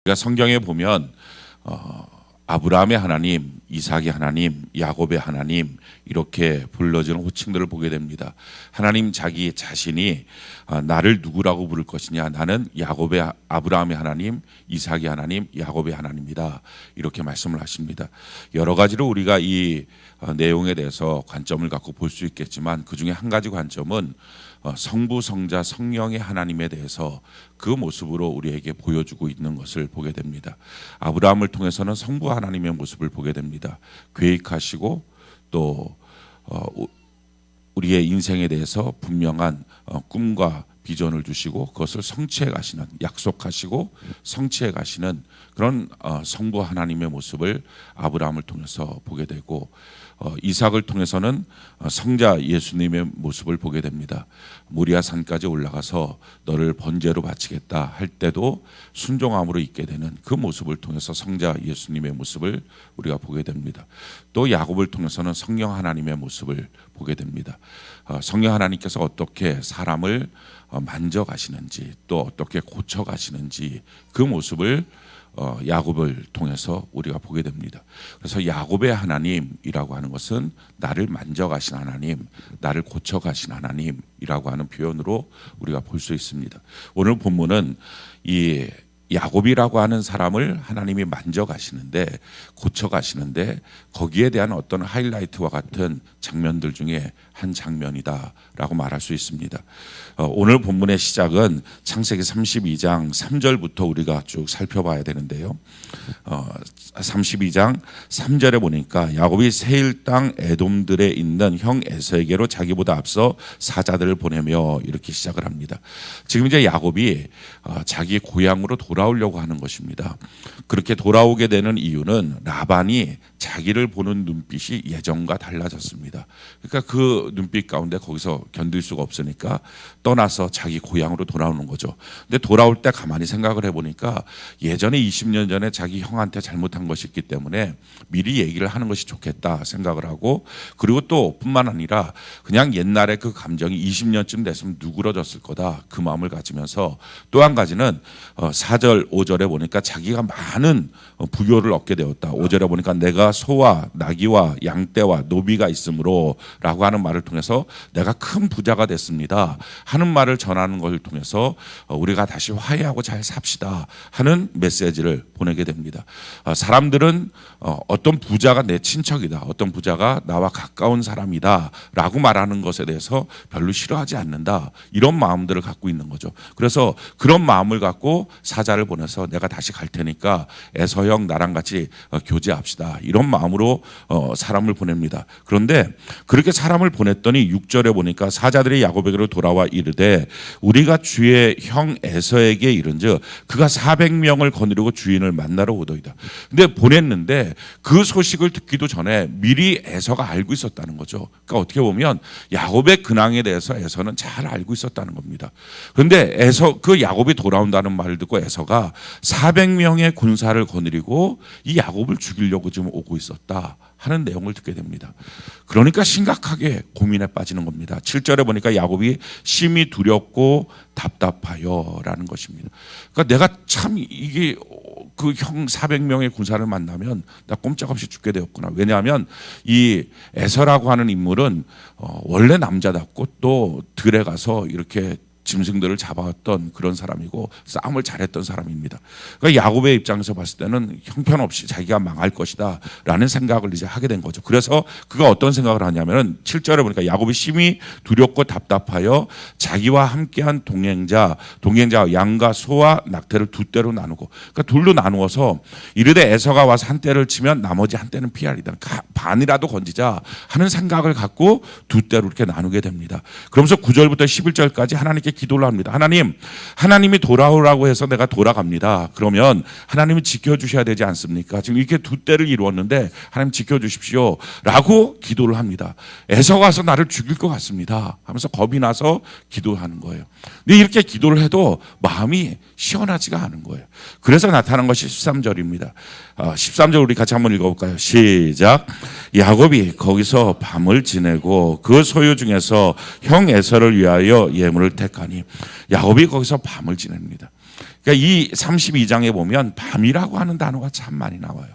우리가 성경에 보면 아브라함의 하나님, 이삭의 하나님, 야곱의 하나님 이렇게 불러지는 호칭들을 보게 됩니다. 하나님 자기 자신이 나를 누구라고 부를 것이냐, 나는 야곱의 아브라함의 하나님, 이삭의 하나님, 야곱의 하나님이다, 이렇게 말씀을 하십니다. 여러 가지로 우리가 이 내용에 대해서 관점을 갖고 볼 수 있겠지만 그 중에 한 가지 관점은 성부, 성자, 성령의 하나님에 대해서 그 모습으로 우리에게 보여주고 있는 것을 보게 됩니다. 아브라함을 통해서는 성부 하나님의 모습을 보게 됩니다. 계획하시고 또 우리의 인생에 대해서 분명한 꿈과 비전을 주시고 그것을 성취해 가시는, 약속하시고 성취해 가시는 그런 성부 하나님의 모습을 아브라함을 통해서 보게 되고, 이삭을 통해서는 성자 예수님의 모습을 보게 됩니다. 모리아 산까지 올라가서 너를 번제로 바치겠다 할 때도 순종함으로 있게 되는 그 모습을 통해서 성자 예수님의 모습을 우리가 보게 됩니다. 또 야곱을 통해서는 성령 하나님의 모습을 보게 됩니다. 성령 하나님께서 어떻게 사람을 만져가시는지, 또 어떻게 고쳐가시는지 그 모습을 야곱을 통해서 우리가 보게 됩니다. 그래서 야곱의 하나님이라고 하는 것은 나를 만져가신 하나님, 나를 고쳐가신 하나님이라고 하는 표현으로 우리가 볼 수 있습니다. 오늘 본문은 이 야곱이라고 하는 사람을 하나님이 만져가시는데, 고쳐가시는데 거기에 대한 어떤 하이라이트와 같은 장면들 중에 한 장면이다라고 말할 수 있습니다. 오늘 본문의 시작은 창세기 32장 3절부터 우리가 쭉 살펴봐야 되는데요. 32장 3절에 보니까 야곱이 세일 땅 에돔들에 있는 형 에서에게로 자기보다 앞서 사자들을 보내며 이렇게 시작을 합니다. 지금 이제 야곱이 자기 고향으로 돌아오려고 하는 것입니다. 그렇게 돌아오게 되는 이유는 라반이 자기를 보는 눈빛이 예전과 달라졌습니다. 그러니까 그 눈빛 가운데 거기서 견딜 수가 없으니까 떠나서 자기 고향으로 돌아오는 거죠. 근데 돌아올 때 가만히 생각을 해보니까 예전에 20년 전에 자기 형한테 잘못한 것이 있기 때문에 미리 얘기를 하는 것이 좋겠다 생각을 하고, 그리고 또 뿐만 아니라 그냥 옛날에 그 감정이 20년쯤 됐으면 누그러졌을 거다, 그 마음을 가지면서 또 한 가지는 4절 5절에 보니까 자기가 많은 부요를 얻게 되었다. 5절에 보니까 내가 소와 나귀와 양떼와 노비가 있으므로 라고 하는 말을 통해서 내가 큰 부자가 됐습니다 하는 말을 전하는 것을 통해서 우리가 다시 화해하고 잘 삽시다 하는 메시지를 보내게 됩니다. 사람들은 어떤 부자가 내 친척이다, 어떤 부자가 나와 가까운 사람이다 라고 말하는 것에 대해서 별로 싫어하지 않는다, 이런 마음들을 갖고 있는 거죠. 그래서 그런 마음을 갖고 사자를 보내서 내가 다시 갈 테니까 에서 형 나랑 같이 교제합시다, 이런 마음으로 사람을 보냅니다. 그런데 그렇게 사람을 보냈더니 6절에 보니까 사자들이 야곱에게로 돌아와 이르되 우리가 주의 형 에서에게 이른즉 그가 400명을 거느리고 주인을 만나러 오더이다. 근데 보냈는데 그 소식을 듣기도 전에 미리 에서가 알고 있었다는 거죠. 그러니까 어떻게 보면 야곱의 근황에 대해서 에서는 잘 알고 있었다는 겁니다. 그런데 에서, 그 야곱이 돌아온다는 말을 듣고 에서가 400명의 군사를 거느리고 이 야곱을 죽이려고 지금 오고 있었다 하는 내용을 듣게 됩니다. 그러니까 심각하게 고민에 빠지는 겁니다. 7절에 보니까 야곱이 심히 두렵고 답답하여 라는 것입니다. 그러니까 내가 참 이게 그 형 400명의 군사를 만나면 나 꼼짝없이 죽게 되었구나. 왜냐하면 이 에서라고 하는 인물은 원래 남자답고 또 들에 가서 이렇게 짐승들을 잡아왔던 그런 사람이고 싸움을 잘했던 사람입니다. 그러니까 야곱의 입장에서 봤을 때는 형편없이 자기가 망할 것이다 라는 생각을 이제 하게 된 거죠. 그래서 그가 어떤 생각을 하냐면은 7절에 보니까 야곱이 심히 두렵고 답답하여 자기와 함께한 동행자 양과 소와 낙태를 두 떼로 나누고, 그러니까 둘로 나누어서 이르되 에서가 와서 한 떼를 치면 나머지 한 떼는 피하리다, 반이라도 건지자 하는 생각을 갖고 두 떼로 이렇게 나누게 됩니다. 그러면서 9절부터 11절까지 하나님께 기도를 합니다. 하나님이 돌아오라고 해서 내가 돌아갑니다. 그러면 하나님이 지켜주셔야 되지 않습니까? 지금 이렇게 두 때를 이루었는데 하나님 지켜주십시오 라고 기도를 합니다. 에서가 와서 나를 죽일 것 같습니다 하면서 겁이 나서 기도하는 거예요. 근데 이렇게 기도를 해도 마음이 시원하지가 않은 거예요. 그래서 나타난 것이 13절입니다. 13절 우리 같이 한번 읽어볼까요? 시작. 야곱이 거기서 밤을 지내고 그 소유 중에서 형 에서를 위하여 예물을 택하니, 야곱이 거기서 밤을 지냅니다. 그러니까 이 32장에 보면 밤이라고 하는 단어가 참 많이 나와요.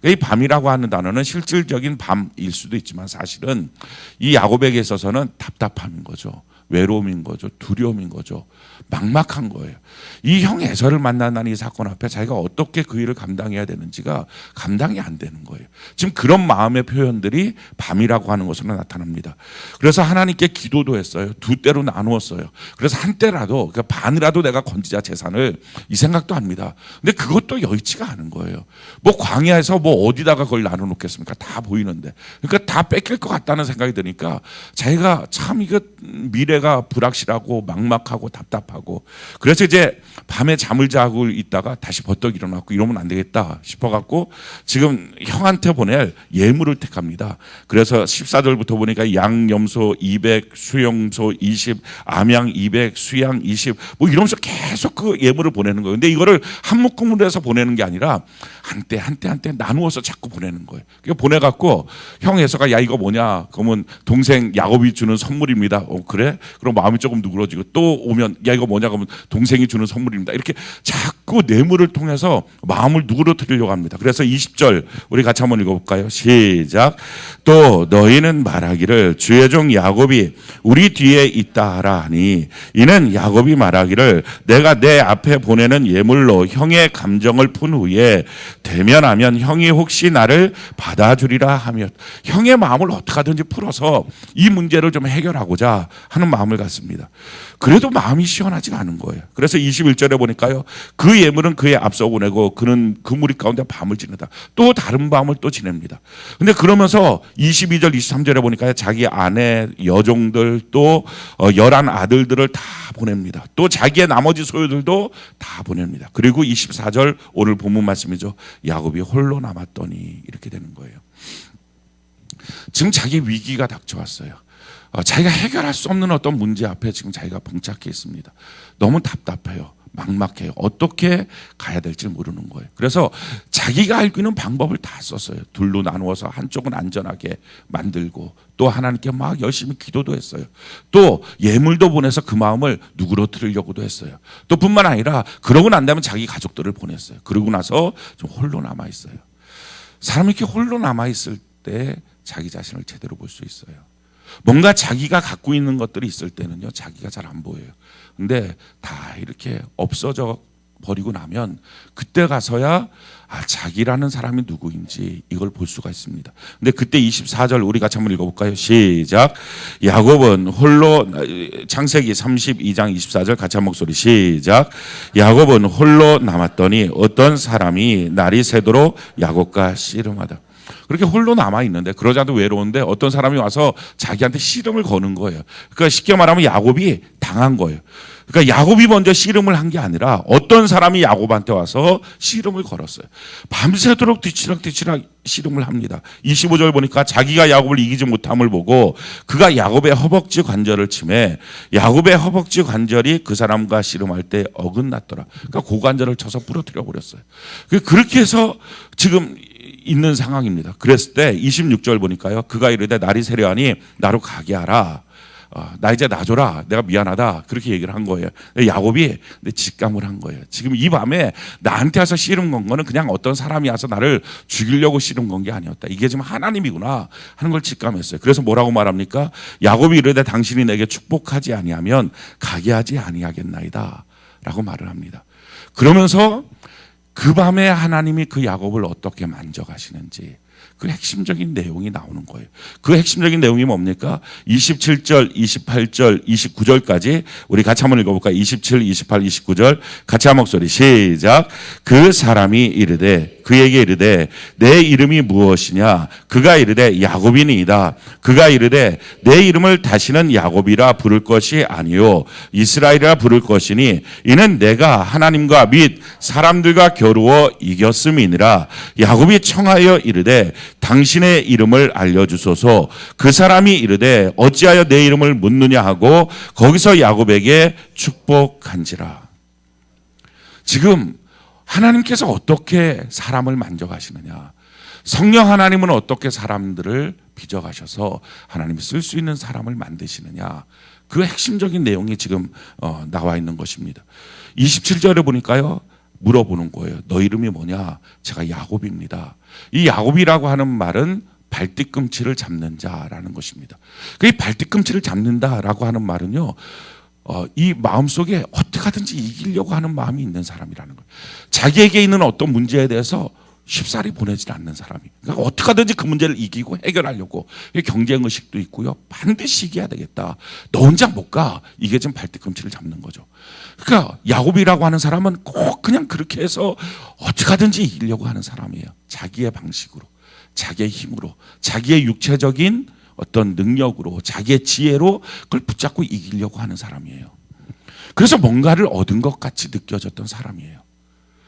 이 밤이라고 하는 단어는 실질적인 밤일 수도 있지만 사실은 이 야곱에게 있어서는 답답함인 거죠. 외로움인 거죠. 두려움인 거죠. 막막한 거예요. 이 형 에서를 만난다는 이 사건 앞에 자기가 어떻게 그 일을 감당해야 되는지가 감당이 안 되는 거예요. 지금 그런 마음의 표현들이 밤이라고 하는 것으로 나타납니다. 그래서 하나님께 기도도 했어요. 두 때로 나누었어요. 그래서 한 때라도, 그러니까 반이라도 내가 건지자 재산을, 이 생각도 합니다. 근데 그것도 여의치가 않은 거예요. 뭐 광야에서 뭐 어디다가 그걸 나눠놓겠습니까? 다 보이는데. 그러니까 다 뺏길 것 같다는 생각이 드니까 자기가 참 이거 미래가 불확실하고 막막하고 답답하고, 그래서 이제 밤에 잠을 자고 있다가 다시 버떡 일어났고 이러면 안 되겠다 싶어갖고 지금 형한테 보낼 예물을 택합니다. 그래서 14절부터 보니까 양염소 200, 수염소 20, 암양 200, 수양 20 뭐 이러면서 계속 그 예물을 보내는 거예요. 근데 이거를 한 묶음으로 해서 보내는 게 아니라 한때 나누어서 자꾸 보내는 거예요. 그러니까 보내갖고 형 에서가 야 이거 뭐냐? 그러면 동생 야곱이 주는 선물입니다. 그래? 그럼 마음이 조금 누그러지고 또 오면 야 이거 뭐냐? 그러면 동생이 주는 선물입니다. 이렇게 자꾸 뇌물을 통해서 마음을 누그러뜨리려고 합니다. 그래서 20절 우리 같이 한번 읽어볼까요? 시작. 또 너희는 말하기를 주의 종 야곱이 우리 뒤에 있다 하라 하니 이는 야곱이 말하기를 내가 내 앞에 보내는 예물로 형의 감정을 푼 후에 대면하면 형이 혹시 나를 받아주리라 하며 형의 마음을 어떻게 하든지 풀어서 이 문제를 좀 해결하고자 하는 마음을 갖습니다. 그래도 마음이 시원하지가 않은 거예요. 그래서 21절에 보니까요. 그 예물은 그의 앞서 보내고 그는 그 무리 가운데 밤을 지내다. 또 다른 밤을 또 지냅니다. 근데 그러면서 22절 23절에 보니까요. 자기 아내 여종들 또 11 아들들을 다 보냅니다. 또 자기의 나머지 소유들도 다 보냅니다. 그리고 24절 오늘 본문 말씀이죠. 야곱이 홀로 남았더니 이렇게 되는 거예요. 지금 자기 위기가 닥쳐왔어요. 자기가 해결할 수 없는 어떤 문제 앞에 지금 자기가 봉착해 있습니다. 너무 답답해요. 막막해요. 어떻게 가야 될지 모르는 거예요. 그래서 자기가 알고 있는 방법을 다 썼어요. 둘로 나누어서 한쪽은 안전하게 만들고 또 하나님께 막 열심히 기도도 했어요. 또 예물도 보내서 그 마음을 누그러뜨리려고도 했어요. 또 뿐만 아니라 그러고 난 다음에 자기 가족들을 보냈어요. 그러고 나서 좀 홀로 남아 있어요. 사람이 이렇게 홀로 남아 있을 때 자기 자신을 제대로 볼 수 있어요. 뭔가 자기가 갖고 있는 것들이 있을 때는요, 자기가 잘 안 보여요. 근데 다 이렇게 없어져 버리고 나면 그때 가서야 자기라는 사람이 누구인지 이걸 볼 수가 있습니다. 근데 그때 24절 우리 같이 한번 읽어볼까요? 시작. 야곱은 홀로, 창세기 32장 24절 같이 한 목소리 시작. 야곱은 홀로 남았더니 어떤 사람이 날이 새도록 야곱과 씨름하다. 그렇게 홀로 남아 있는데 그러자도 외로운데 어떤 사람이 와서 자기한테 씨름을 거는 거예요. 그러니까 쉽게 말하면 야곱이 당한 거예요. 그러니까 야곱이 먼저 씨름을 한 게 아니라 어떤 사람이 야곱한테 와서 씨름을 걸었어요. 밤새도록 뒤치락뒤치락 씨름을 합니다. 25절 보니까 자기가 야곱을 이기지 못함을 보고 그가 야곱의 허벅지 관절을 치매 야곱의 허벅지 관절이 그 사람과 씨름할 때 어긋났더라. 그러니까 고관절을 쳐서 부러뜨려 버렸어요. 그렇게 해서 지금 있는 상황입니다. 그랬을 때 26절 보니까요. 그가 이르되 날이 세려하니 나로 가게 하라. 나 이제 놔줘라. 내가 미안하다. 그렇게 얘기를 한 거예요. 야곱이 직감을 한 거예요. 지금 이 밤에 나한테 와서 씨름 건 거는 그냥 어떤 사람이 와서 나를 죽이려고 씨름 건 게 아니었다. 이게 지금 하나님이구나 하는 걸 직감했어요. 그래서 뭐라고 말합니까? 야곱이 이르되 당신이 내게 축복하지 아니하면 가게 하지 아니하겠나이다 라고 말을 합니다. 그러면서 그 밤에 하나님이 그 야곱을 어떻게 만져가시는지 그 핵심적인 내용이 나오는 거예요. 그 핵심적인 내용이 뭡니까? 27절, 28절, 29절까지 우리 같이 한번 읽어볼까요? 27, 28, 29절 같이 한 목소리 시작. 그 사람이 이르되 그에게 이르되 내 이름이 무엇이냐? 그가 이르되 야곱이니이다. 그가 이르되 내 이름을 다시는 야곱이라 부를 것이 아니요 이스라엘이라 부를 것이니 이는 내가 하나님과 및 사람들과 겨루어 이겼음이니라. 야곱이 청하여 이르되 당신의 이름을 알려주소서. 그 사람이 이르되 어찌하여 내 이름을 묻느냐 하고 거기서 야곱에게 축복한지라. 지금 하나님께서 어떻게 사람을 만져가시느냐, 성령 하나님은 어떻게 사람들을 빚어가셔서 하나님이 쓸 수 있는 사람을 만드시느냐, 그 핵심적인 내용이 지금 나와 있는 것입니다. 27절에 보니까요, 물어보는 거예요. 너 이름이 뭐냐? 제가 야곱입니다. 이 야곱이라고 하는 말은 발뒤꿈치를 잡는 자라는 것입니다. 이 발뒤꿈치를 잡는다라고 하는 말은요, 이 마음속에 어떻게 하든지 이기려고 하는 마음이 있는 사람이라는 거예요. 자기에게 있는 어떤 문제에 대해서 쉽사리 보내지 않는 사람이. 그러니까 어떻게 하든지 그 문제를 이기고 해결하려고. 경쟁 의식도 있고요. 반드시 이겨야 되겠다. 너 혼자 못 가. 이게 지금 발뒤꿈치를 잡는 거죠. 그러니까 야곱이라고 하는 사람은 꼭 그냥 그렇게 해서 어떻게 하든지 이기려고 하는 사람이에요. 자기의 방식으로, 자기의 힘으로, 자기의 육체적인 어떤 능력으로, 자기의 지혜로 그걸 붙잡고 이기려고 하는 사람이에요. 그래서 뭔가를 얻은 것 같이 느껴졌던 사람이에요.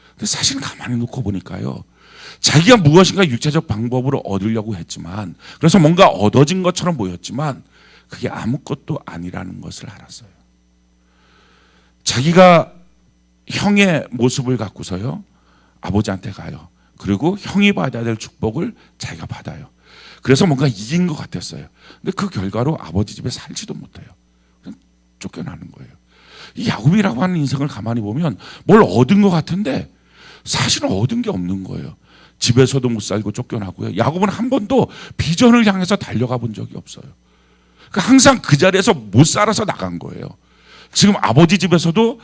근데 사실은 가만히 놓고 보니까요, 자기가 무엇인가 육체적 방법으로 얻으려고 했지만, 그래서 뭔가 얻어진 것처럼 보였지만 그게 아무것도 아니라는 것을 알았어요. 자기가 형의 모습을 갖고서요, 아버지한테 가요. 그리고 형이 받아야 될 축복을 자기가 받아요. 그래서 뭔가 이긴 것 같았어요. 근데 그 결과로 아버지 집에 살지도 못해요. 그냥 쫓겨나는 거예요. 이 야곱이라고 하는 인생을 가만히 보면 뭘 얻은 것 같은데 사실은 얻은 게 없는 거예요. 집에서도 못 살고 쫓겨나고요. 야곱은 한 번도 비전을 향해서 달려가 본 적이 없어요. 그러니까 항상 그 자리에서 못 살아서 나간 거예요. 지금 아버지 집에서도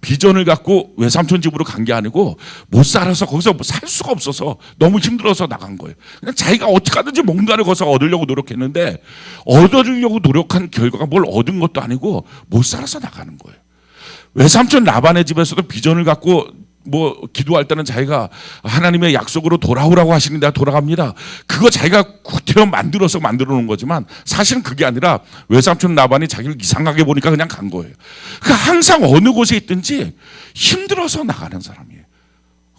비전을 갖고 외삼촌 집으로 간 게 아니고 못 살아서 거기서 살 수가 없어서 너무 힘들어서 나간 거예요. 그냥 자기가 어떻게 하든지 뭔가를 거기서 얻으려고 노력했는데 얻으려고 노력한 결과가 뭘 얻은 것도 아니고 못 살아서 나가는 거예요. 외삼촌 라반의 집에서도 비전을 갖고 기도할 때는 자기가 하나님의 약속으로 돌아오라고 하시는데 돌아갑니다. 그거 자기가 구태여 만들어서 만들어 놓은 거지만 사실은 그게 아니라 외삼촌 라반이 자기를 이상하게 보니까 그냥 간 거예요. 그러니까 항상 어느 곳에 있든지 힘들어서 나가는 사람이에요.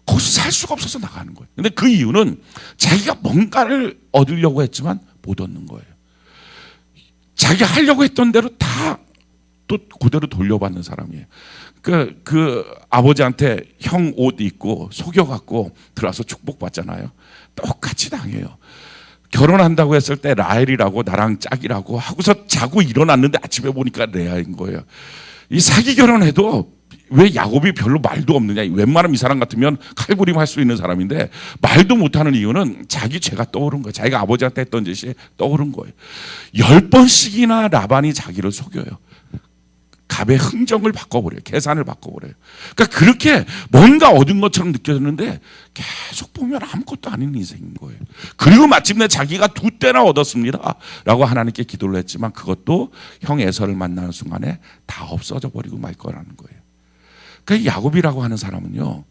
거기서 살 수가 없어서 나가는 거예요. 근데 그 이유는 자기가 뭔가를 얻으려고 했지만 못 얻는 거예요. 자기가 하려고 했던 대로 다 또 그대로 돌려받는 사람이에요. 그 아버지한테 형 옷 입고 속여갖고 들어와서 축복받잖아요. 똑같이 당해요. 결혼한다고 했을 때 라헬이라고 나랑 짝이라고 하고서 자고 일어났는데 아침에 보니까 레아인 거예요. 이 사기 결혼해도 왜 야곱이 별로 말도 없느냐. 웬만하면 이 사람 같으면 칼부림할 수 있는 사람인데 말도 못하는 이유는 자기 죄가 떠오른 거예요. 자기가 아버지한테 했던 짓이 떠오른 거예요. 10번씩이나 라반이 자기를 속여요. 값의 흥정을 바꿔버려요. 계산을 바꿔버려요. 그러니까 그렇게 뭔가 얻은 것처럼 느껴졌는데 계속 보면 아무것도 아닌 인생인 거예요. 그리고 마침내 자기가 2때나 얻었습니다 라고 하나님께 기도를 했지만 그것도 형 에서를 만나는 순간에 다 없어져 버리고 말 거라는 거예요. 그러니까 야곱이라고 하는 사람은요,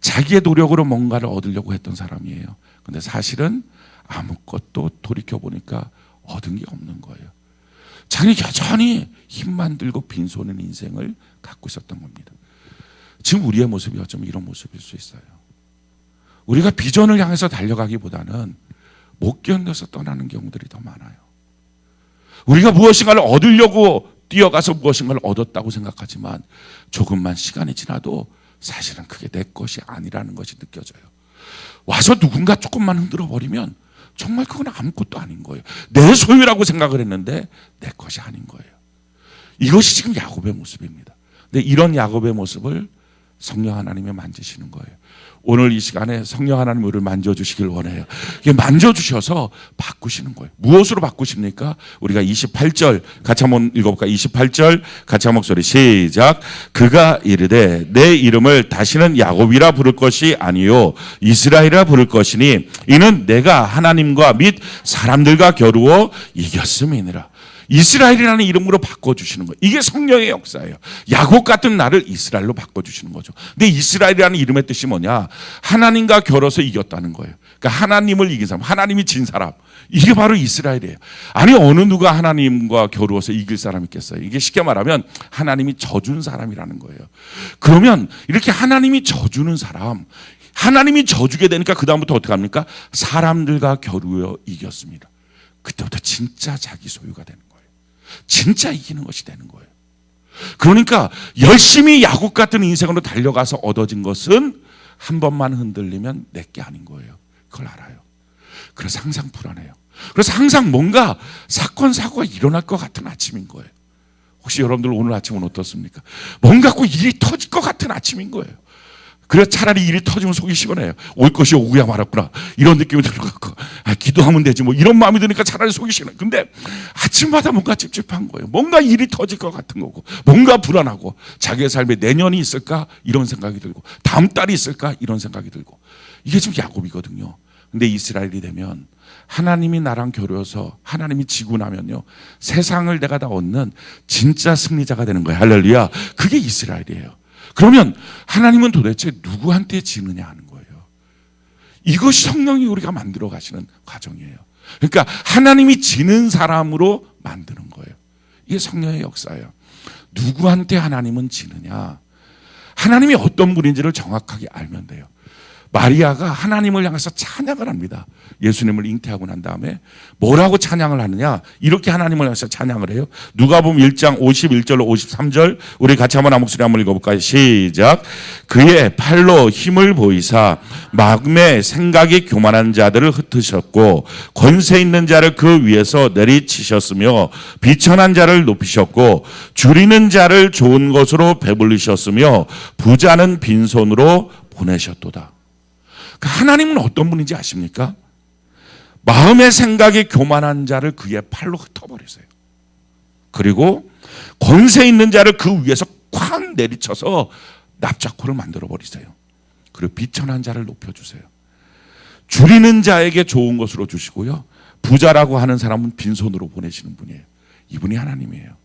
자기의 노력으로 뭔가를 얻으려고 했던 사람이에요. 근데 사실은 아무것도 돌이켜보니까 얻은 게 없는 거예요. 자기는 여전히 힘만 들고 빈손인 인생을 갖고 있었던 겁니다. 지금 우리의 모습이 어쩌면 이런 모습일 수 있어요. 우리가 비전을 향해서 달려가기보다는 못 견뎌서 떠나는 경우들이 더 많아요. 우리가 무엇인가를 얻으려고 뛰어가서 무엇인가를 얻었다고 생각하지만 조금만 시간이 지나도 사실은 그게 내 것이 아니라는 것이 느껴져요. 와서 누군가 조금만 흔들어 버리면 정말 그건 아무것도 아닌 거예요. 내 소유라고 생각을 했는데 내 것이 아닌 거예요. 이것이 지금 야곱의 모습입니다. 근데 이런 야곱의 모습을 성령 하나님이 만지시는 거예요. 오늘 이 시간에 성령 하나님 우리를 만져주시길 원해요. 이게 만져주셔서 바꾸시는 거예요. 무엇으로 바꾸십니까? 우리가 28절 같이 한번 읽어볼까요? 28절 같이 한 목소리 시작. 그가 이르되 내 이름을 다시는 야곱이라 부를 것이 아니요 이스라엘이라 부를 것이니 이는 내가 하나님과 및 사람들과 겨루어 이겼음이니라. 이스라엘이라는 이름으로 바꿔주시는 거예요. 이게 성령의 역사예요. 야곱 같은 나를 이스라엘로 바꿔주시는 거죠. 근데 이스라엘이라는 이름의 뜻이 뭐냐? 하나님과 겨뤄서 이겼다는 거예요. 그러니까 하나님을 이긴 사람, 하나님이 진 사람. 이게 바로 이스라엘이에요. 아니 어느 누가 하나님과 겨루어서 이길 사람이 있겠어요? 이게 쉽게 말하면 하나님이 져준 사람이라는 거예요. 그러면 이렇게 하나님이 져주는 사람, 하나님이 져주게 되니까 그 다음부터 어떻게 합니까? 사람들과 겨루어 이겼습니다. 그때부터 진짜 자기 소유가 되는 거예요. 진짜 이기는 것이 되는 거예요. 그러니까 열심히 야곱 같은 인생으로 달려가서 얻어진 것은 한 번만 흔들리면 내게 아닌 거예요. 그걸 알아요. 그래서 항상 불안해요. 그래서 항상 뭔가 사건 사고가 일어날 것 같은 아침인 거예요. 혹시 여러분들 오늘 아침은 어떻습니까? 뭔가 꼭 일이 터질 것 같은 아침인 거예요. 그래서 차라리 일이 터지면 속이 시원해요. 올 것이 오구야 말았구나. 이런 느낌이 들어갖고, 기도하면 되지. 뭐 이런 마음이 드니까 차라리 속이 시원해요. 근데 아침마다 뭔가 찝찝한 거예요. 뭔가 일이 터질 것 같은 거고, 뭔가 불안하고, 자기의 삶에 내년이 있을까? 이런 생각이 들고, 다음 달이 있을까? 이런 생각이 들고. 이게 지금 야곱이거든요. 근데 이스라엘이 되면 하나님이 나랑 겨루어서 하나님이 지고 나면요, 세상을 내가 다 얻는 진짜 승리자가 되는 거예요. 할렐루야. 그게 이스라엘이에요. 그러면 하나님은 도대체 누구한테 지느냐 하는 거예요. 이것이 성령이 우리가 만들어 가시는 과정이에요. 그러니까 하나님이 지는 사람으로 만드는 거예요. 이게 성령의 역사예요. 누구한테 하나님은 지느냐, 하나님이 어떤 분인지를 정확하게 알면 돼요. 마리아가 하나님을 향해서 찬양을 합니다. 예수님을 잉태하고 난 다음에 뭐라고 찬양을 하느냐, 이렇게 하나님을 향해서 찬양을 해요. 누가복음 1장 51절로 53절 우리 같이 한번 한 목소리 한번 읽어볼까요? 시작. 그의 팔로 힘을 보이사 마음에 생각이 교만한 자들을 흩으셨고 권세 있는 자를 그 위에서 내리치셨으며 비천한 자를 높이셨고 줄이는 자를 좋은 것으로 배불리셨으며 부자는 빈손으로 보내셨도다. 하나님은 어떤 분인지 아십니까? 마음의 생각이 교만한 자를 그의 팔로 흩어버리세요. 그리고 권세 있는 자를 그 위에서 콱 내리쳐서 납작코를 만들어버리세요. 그리고 비천한 자를 높여주세요. 줄이는 자에게 좋은 것으로 주시고요, 부자라고 하는 사람은 빈손으로 보내시는 분이에요. 이분이 하나님이에요.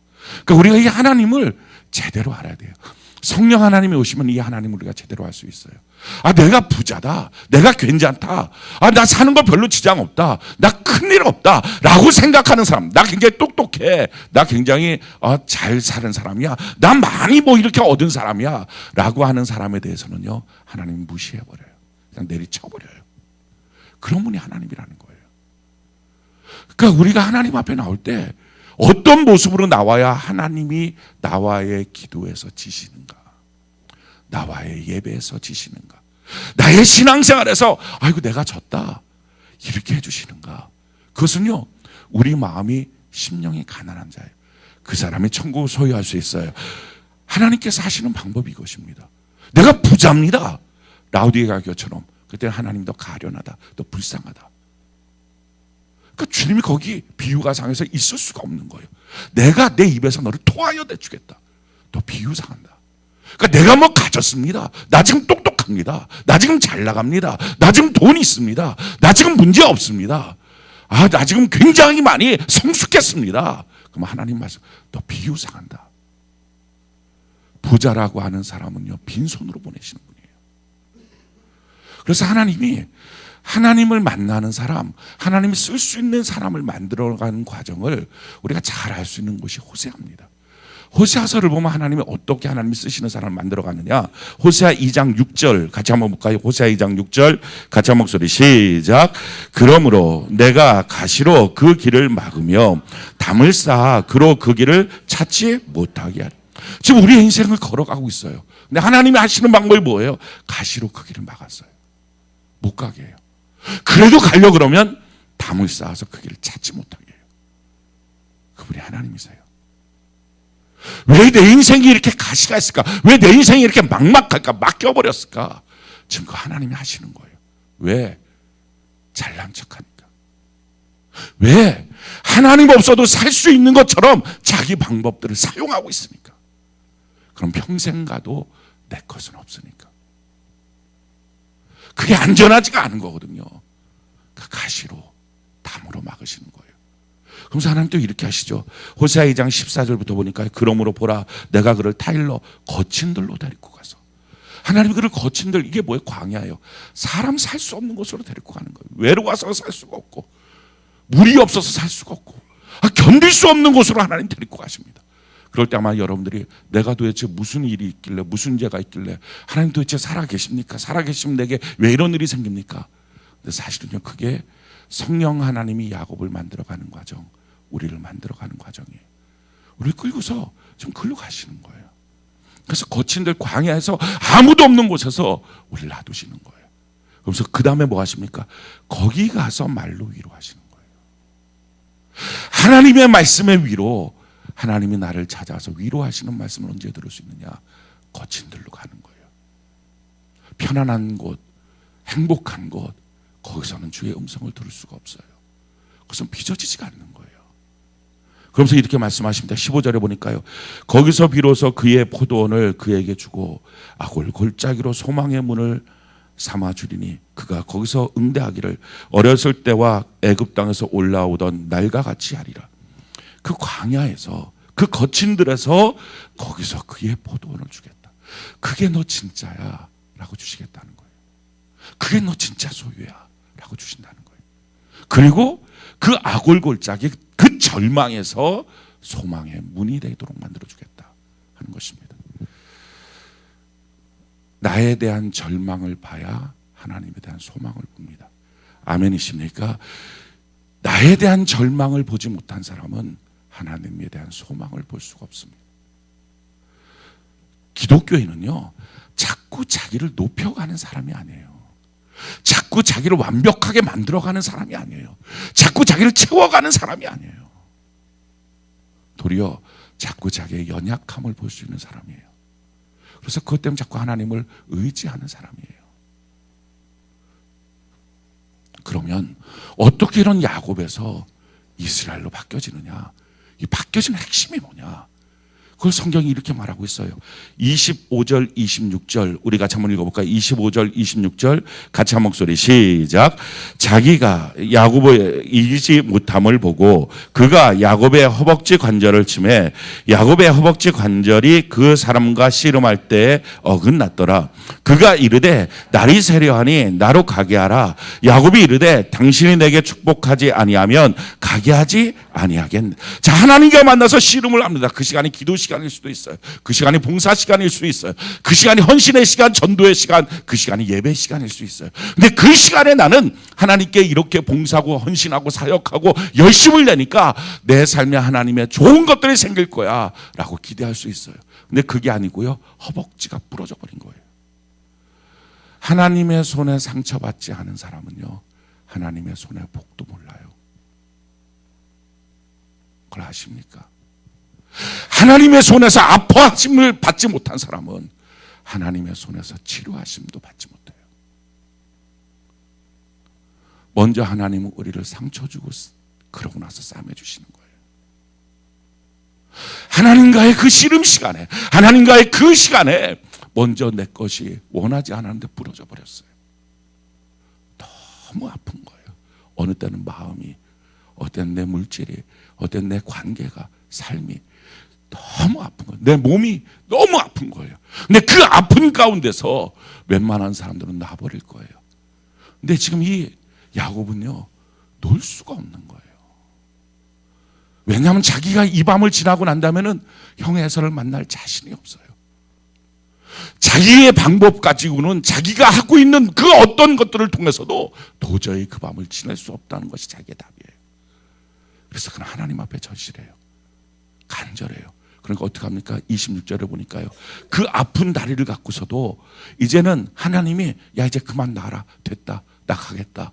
그러니까 우리가 이 하나님을 제대로 알아야 돼요. 성령 하나님이 오시면 이 하나님을 우리가 제대로 알 수 있어요. 내가 부자다, 내가 괜찮다, 나 사는 거 별로 지장 없다, 나 큰일 없다 라고 생각하는 사람, 나 굉장히 똑똑해, 나 굉장히 잘 사는 사람이야, 나 많이 뭐 이렇게 얻은 사람이야 라고 하는 사람에 대해서는요, 하나님은 무시해버려요. 그냥 내리쳐버려요. 그런 분이 하나님이라는 거예요. 그러니까 우리가 하나님 앞에 나올 때 어떤 모습으로 나와야 하나님이 나와의 기도에서 지시는가, 나와의 예배에서 지시는가, 나의 신앙생활에서 아이고 내가 졌다 이렇게 해주시는가. 그것은요, 우리 마음이 심령이 가난한 자예요. 그 사람이 천국을 소유할 수 있어요. 하나님께서 하시는 방법이 이것입니다. 내가 부자입니다, 라우디게아교처럼. 그때 하나님 더 가련하다, 더 불쌍하다. 그러니까 주님이 거기 비유가상에서 있을 수가 없는 거예요. 내가 내 입에서 너를 토하여 내주겠다. 너 비유상한다. 그러니까 내가 뭐 가졌습니다, 나 지금 똑똑합니다, 나 지금 잘 나갑니다, 나 지금 돈이 있습니다, 나 지금 문제 없습니다, 나 지금 굉장히 많이 성숙했습니다. 그럼 하나님 말씀, 너 비유상한다. 부자라고 하는 사람은요, 빈손으로 보내시는 분이에요. 그래서 하나님이 하나님을 만나는 사람, 하나님이 쓸 수 있는 사람을 만들어가는 과정을 우리가 잘 알 수 있는 곳이 호세아입니다. 호세아서를 보면 하나님이 어떻게 하나님이 쓰시는 사람을 만들어가느냐, 호세아 2장 6절 같이 한번 볼까요? 호세아 2장 6절 같이 한 목소리 시작. 그러므로 내가 가시로 그 길을 막으며 담을 쌓아 그로 그 길을 찾지 못하게 하리. 지금 우리의 인생을 걸어가고 있어요. 근데 하나님이 하시는 방법이 뭐예요? 가시로 그 길을 막았어요. 못 가게 해요. 그래도 가려고 그러면 담을 쌓아서 그 길을 찾지 못하게 해요. 그분이 하나님이세요. 왜 내 인생이 이렇게 가시가 있을까? 왜 내 인생이 이렇게 막막할까? 막혀버렸을까? 지금 그 하나님이 하시는 거예요. 왜? 잘난 척하니까. 왜? 하나님 없어도 살 수 있는 것처럼 자기 방법들을 사용하고 있으니까. 그럼 평생 가도 내 것은 없으니까. 그게 안전하지가 않은 거거든요. 그 가시로 담으로 막으시는 거예요. 그러면서 하나님 또 이렇게 하시죠. 호세아 2장 14절부터 보니까 그러므로 보라 내가 그를 타일러 거친 들로 데리고 가서. 하나님이 그를 거친 들, 이게 뭐예요? 광야예요. 사람 살 수 없는 곳으로 데리고 가는 거예요. 외로워서 살 수가 없고 물이 없어서 살 수가 없고 견딜 수 없는 곳으로 하나님 데리고 가십니다. 그럴 때 아마 여러분들이 내가 도대체 무슨 일이 있길래, 무슨 죄가 있길래 하나님 도대체 살아계십니까? 살아계시면 내게 왜 이런 일이 생깁니까? 근데 사실은요, 그게 성령 하나님이 야곱을 만들어가는 과정, 우리를 만들어가는 과정이에요. 우리를 끌고서 좀 글로 가시는 거예요. 그래서 거친들 광야에서 아무도 없는 곳에서 우리를 놔두시는 거예요. 그래서 그 다음에 뭐 하십니까? 거기 가서 말로 위로하시는 거예요. 하나님의 말씀의 위로, 하나님이 나를 찾아서 위로하시는 말씀을 언제 들을 수 있느냐? 거친 들로 가는 거예요. 편안한 곳, 행복한 곳, 거기서는 주의 음성을 들을 수가 없어요. 그것은 빚어지지가 않는 거예요. 그러면서 이렇게 말씀하십니다. 15절에 보니까요, 거기서 비로소 그의 포도원을 그에게 주고 아골 골짜기로 소망의 문을 삼아 주리니 그가 거기서 응대하기를 어렸을 때와 애굽 땅에서 올라오던 날과 같이 하리라. 그 광야에서, 그 거친 들에서 거기서 그의 포도원을 주겠다. 그게 너 진짜야 라고 주시겠다는 거예요. 그게 너 진짜 소유야 라고 주신다는 거예요. 그리고 그 아골 골짜기, 그 절망에서 소망의 문이 되도록 만들어주겠다 하는 것입니다. 나에 대한 절망을 봐야 하나님에 대한 소망을 봅니다. 아멘이십니까? 나에 대한 절망을 보지 못한 사람은 하나님에 대한 소망을 볼 수가 없습니다. 기독교인은요, 자꾸 자기를 높여가는 사람이 아니에요. 자꾸 자기를 완벽하게 만들어가는 사람이 아니에요. 자꾸 자기를 채워가는 사람이 아니에요. 도리어 자꾸 자기의 연약함을 볼 수 있는 사람이에요. 그래서 그것 때문에 자꾸 하나님을 의지하는 사람이에요. 그러면 어떻게 이런 야곱에서 이스라엘로 바뀌어지느냐? 이 바뀌어지는 핵심이 뭐냐? 그걸 성경이 이렇게 말하고 있어요. 25절, 26절 우리 같이 한번 읽어볼까요? 25절, 26절 같이 한 목소리 시작. 자기가 야곱을 이기지 못함을 보고 그가 야곱의 허벅지 관절을 치매 야곱의 허벅지 관절이 그 사람과 씨름할 때에 어긋났더라. 그가 이르되 날이 새려하니 나로 가게 하라. 야곱이 이르되 당신이 내게 축복하지 아니하면 가게 하지 아니하겠네. 자, 하나님과 만나서 씨름을 합니다. 그 시간이 기도 시간일 수도 있어요. 그 시간이 봉사 시간일 수도 있어요. 그 시간이 헌신의 시간, 전도의 시간, 그 시간이 예배 시간일 수 있어요. 근데 그 시간에 나는 하나님께 이렇게 봉사하고 헌신하고 사역하고 열심을 내니까 내 삶에 하나님의 좋은 것들이 생길 거야 라고 기대할 수 있어요. 근데 그게 아니고요, 허벅지가 부러져 버린 거예요. 하나님의 손에 상처받지 않은 사람은요, 하나님의 손에 복도 몰라요. 그걸 아십니까? 하나님의 손에서 아파하심을 받지 못한 사람은 하나님의 손에서 치료하심도 받지 못해요. 먼저 하나님은 우리를 상처 주고 그러고 나서 싸매 주시는 거예요. 하나님과의 그 씨름 시간에, 하나님과의 그 시간에 먼저 내 것이 원하지 않았는데 부러져 버렸어요. 너무 아픈 거예요. 어느 때는 마음이, 어떤 내 물질이, 어떤 내 관계가, 삶이 너무 아픈 거예요. 내 몸이 너무 아픈 거예요. 근데 그 아픈 가운데서 웬만한 사람들은 놔버릴 거예요. 근데 지금 이 야곱은요, 놀 수가 없는 거예요. 왜냐하면 자기가 이 밤을 지나고 난다면은 형 에서를 만날 자신이 없어요. 자기의 방법 가지고는 자기가 하고 있는 그 어떤 것들을 통해서도 도저히 그 밤을 지낼 수 없다는 것이 자기의 답이에요. 그래서 그는 하나님 앞에 절실해요. 간절해요. 그러니까 어떻게 합니까? 26절에 보니까요, 그 아픈 다리를 갖고서도 이제는 하나님이 야 이제 그만 나라, 됐다, 나 가겠다.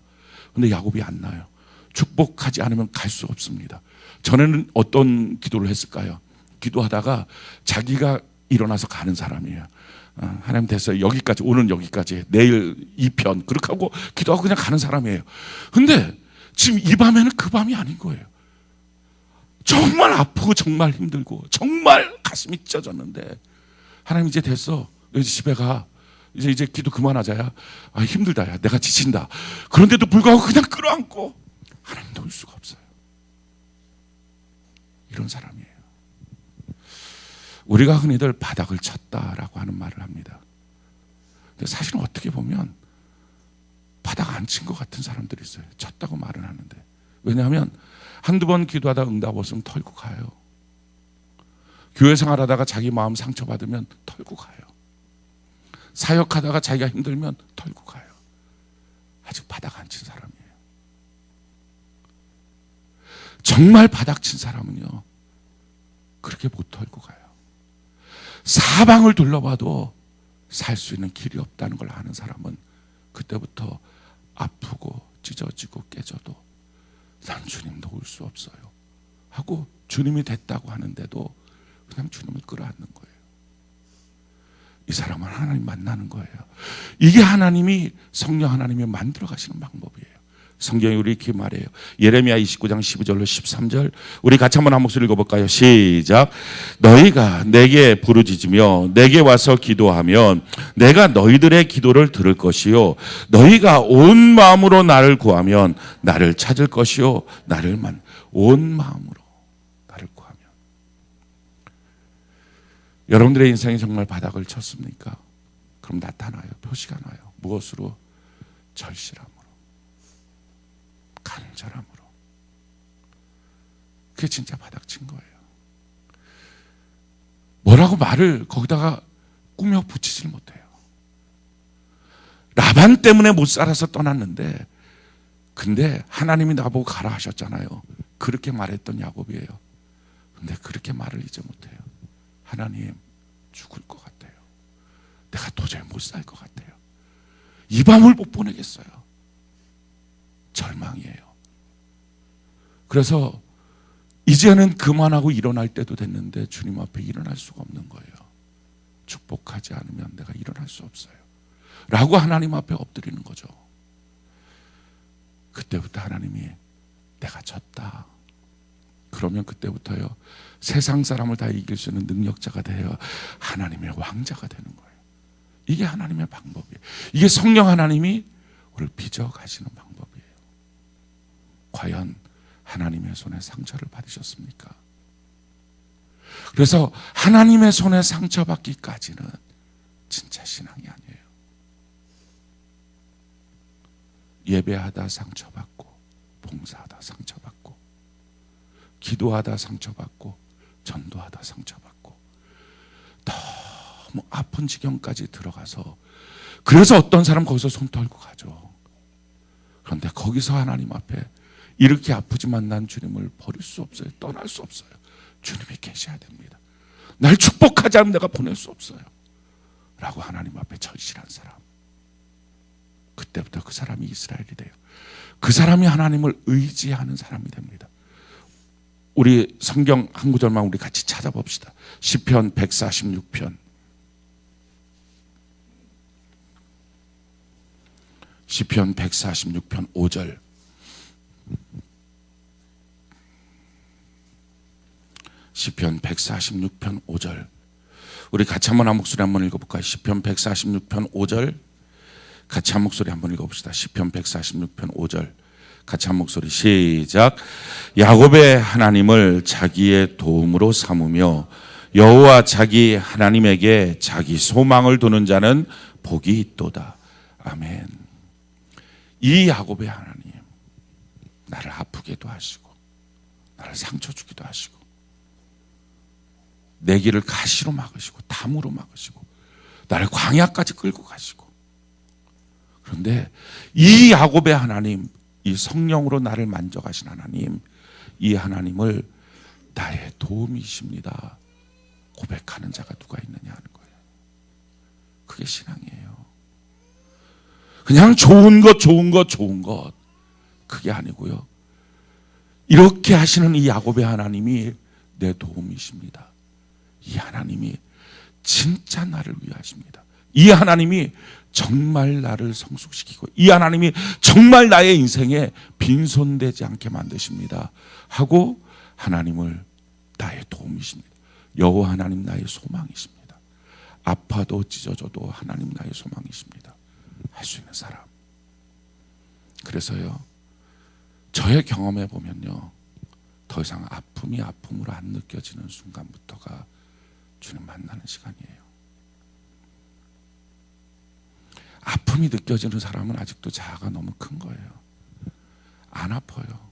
근데 야곱이 안 나요. 축복하지 않으면 갈 수 없습니다. 전에는 어떤 기도를 했을까요? 기도하다가 자기가 일어나서 가는 사람이에요. 하나님 됐어요. 여기까지, 오늘 여기까지, 내일 2편 그렇게 하고 기도하고 그냥 가는 사람이에요. 근데 지금 이 밤에는 그 밤이 아닌 거예요. 정말 아프고 정말 힘들고 정말 가슴이 찢어졌는데 하나님 이제 됐어, 이제 집에 가, 이제 기도 그만하자야. 아, 힘들다, 야 내가 지친다. 그런데도 불구하고 그냥 끌어안고 하나님 놓을 수가 없어요. 이런 사람이에요. 우리가 흔히들 바닥을 쳤다라고 하는 말을 합니다. 근데 사실은 어떻게 보면 바닥 안 친 것 같은 사람들이 있어요. 쳤다고 말은 하는데. 왜냐하면 한두 번 기도하다 응답 없으면 털고 가요. 교회 생활하다가 자기 마음 상처받으면 털고 가요. 사역하다가 자기가 힘들면 털고 가요. 아직 바닥 안 친 사람이에요. 정말 바닥 친 사람은요, 그렇게 못 털고 가요. 사방을 둘러봐도 살 수 있는 길이 없다는 걸 아는 사람은 그때부터 아프고 찢어지고 깨져도 난 주님 놓을 수 없어요 하고 주님이 됐다고 하는데도 그냥 주님을 끌어안는 거예요. 이 사람은 하나님 만나는 거예요. 이게 하나님이, 성령 하나님이 만들어 가시는 방법이에요. 성경이 우리 이렇게 말해요. 예레미야 29장 12절로 13절, 우리 같이 한번 한 목소리 읽어볼까요? 시작. 너희가 내게 부르짖으며 내게 와서 기도하면 내가 너희들의 기도를 들을 것이요 너희가 온 마음으로 나를 구하면 나를 찾을 것이요 온 마음으로 나를 구하면. 여러분들의 인생이 정말 바닥을 쳤습니까? 그럼 나타나요. 표시가 나요. 무엇으로? 절실함으로, 간절함으로. 그게 진짜 바닥친 거예요. 뭐라고 말을 거기다가 꾸며 붙이질 못해요. 라반 때문에 못 살아서 떠났는데, 근데 하나님이 나보고 가라 하셨잖아요. 그렇게 말했던 야곱이에요. 근데 그렇게 말을 이제 못해요. 하나님, 죽을 것 같아요. 내가 도저히 못 살 것 같아요. 이 밤을 못 보내겠어요. 절망이에요. 그래서 이제는 그만하고 일어날 때도 됐는데 주님 앞에 일어날 수가 없는 거예요. 축복하지 않으면 내가 일어날 수 없어요. 라고 하나님 앞에 엎드리는 거죠. 그때부터 하나님이 내가 졌다. 그러면 그때부터요, 세상 사람을 다 이길 수 있는 능력자가 되어 하나님의 왕자가 되는 거예요. 이게 하나님의 방법이에요. 이게 성령 하나님이 우리를 빚어 가시는 방법이에요. 과연 하나님의 손에 상처를 받으셨습니까? 그래서 하나님의 손에 상처받기까지는 진짜 신앙이 아니에요. 예배하다 상처받고, 봉사하다 상처받고, 기도하다 상처받고, 전도하다 상처받고, 너무 아픈 지경까지 들어가서, 그래서 어떤 사람 거기서 손 털고 가죠. 그런데 거기서 하나님 앞에 이렇게 아프지만 난 주님을 버릴 수 없어요. 떠날 수 없어요. 주님이 계셔야 됩니다. 날 축복하지 않으면 내가 보낼 수 없어요. 라고 하나님 앞에 절실한 사람. 그때부터 그 사람이 이스라엘이 돼요. 그 사람이 하나님을 의지하는 사람이 됩니다. 우리 성경 한 구절만 우리 같이 찾아봅시다. 시편 146편. 시편 146편 5절. 시편 146편 5절. 우리 같이 한번 한 목소리 한번 읽어볼까요? 시편 146편 5절. 같이 한 목소리 한번 읽어봅시다. 시편 146편 5절. 같이 한 목소리 시작. 야곱의 하나님을 자기의 도움으로 삼으며 여호와 자기 하나님에게 자기 소망을 두는 자는 복이 있도다. 아멘. 이 야곱의 하나님, 나를 아프게도 하시고 나를 상처 주기도 하시고 내 길을 가시로 막으시고 담으로 막으시고 나를 광야까지 끌고 가시고, 그런데 이 야곱의 하나님, 이 성령으로 나를 만져가신 하나님, 이 하나님을 나의 도움이십니다 고백하는 자가 누가 있느냐 하는 거예요. 그게 신앙이에요. 그냥 좋은 것 그게 아니고요, 이렇게 하시는 이 야곱의 하나님이 내 도움이십니다. 이 하나님이 진짜 나를 위하십니다. 이 하나님이 정말 나를 성숙시키고 이 하나님이 정말 나의 인생에 빈손되지 않게 만드십니다 하고, 하나님을 나의 도움이십니다. 여호와 하나님 나의 소망이십니다. 아파도 찢어져도 하나님 나의 소망이십니다 할 수 있는 사람. 그래서요, 저의 경험해 보면요, 더 이상 아픔이 아픔으로 안 느껴지는 순간부터가 주님 만나는 시간이에요. 아픔이 느껴지는 사람은 아직도 자아가 너무 큰 거예요. 안 아파요.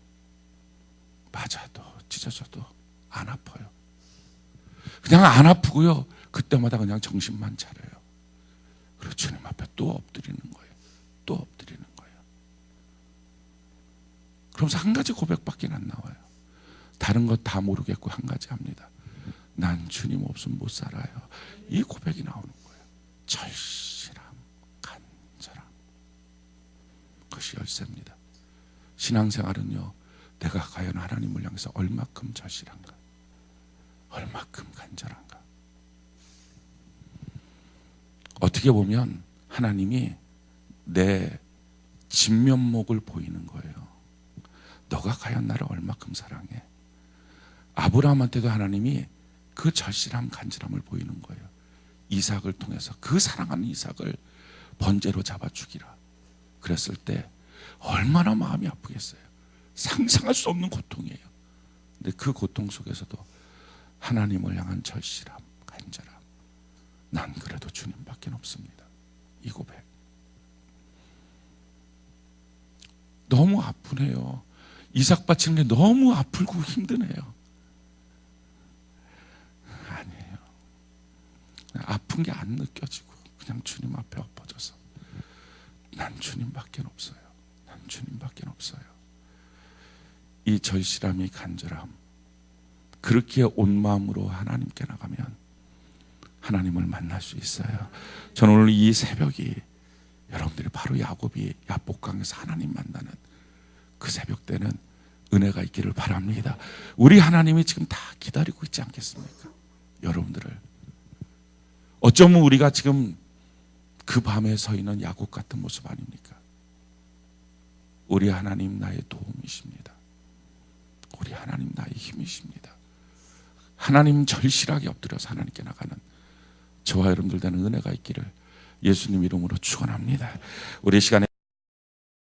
맞아도 찢어져도 안 아파요. 그냥 안 아프고요, 그때마다 그냥 정신만 차려요. 그리고 주님 앞에 또 엎드리는 거예요. 또 엎드리는 거예요. 그러면서 한 가지 고백밖에 안 나와요. 다른 것 다 모르겠고 한 가지 합니다. 난 주님 없으면 못 살아요. 이 고백이 나오는 거예요. 절실함, 간절함. 그것이 열쇠입니다. 신앙생활은요, 내가 과연 하나님을 향해서 얼마큼 절실한가, 얼마큼 간절한가. 어떻게 보면 하나님이 내 진면목을 보이는 거예요. 너가 과연 나를 얼마큼 사랑해. 아브라함한테도 하나님이 그 절실함 간절함을 보이는 거예요. 이삭을 통해서 그 사랑하는 이삭을 번제로 잡아 죽이라 그랬을 때 얼마나 마음이 아프겠어요. 상상할 수 없는 고통이에요. 근데 그 고통 속에서도 하나님을 향한 절실함, 간절함, 난 그래도 주님밖에 없습니다. 이 고백 너무 아프네요. 이삭 바치는 게 너무 아프고 힘드네요. 아니에요. 아픈 게 안 느껴지고 그냥 주님 앞에 엎어져서 난 주님밖에 없어요. 난 주님밖에 없어요. 이 절실함이 간절함, 그렇게 온 마음으로 하나님께 나가면 하나님을 만날 수 있어요. 저는 오늘 이 새벽이 여러분들이 바로 야곱이 야복강에서 하나님 만나는 그 새벽 때는 은혜가 있기를 바랍니다. 우리 하나님이 지금 다 기다리고 있지 않겠습니까? 여러분들을. 어쩌면 우리가 지금 그 밤에 서 있는 야곱 같은 모습 아닙니까? 우리 하나님 나의 도움이십니다. 우리 하나님 나의 힘이십니다. 하나님 절실하게 엎드려서 하나님께 나가는 저와 여러분들 되는 은혜가 있기를 예수님 이름으로 축원합니다. 우리 시간에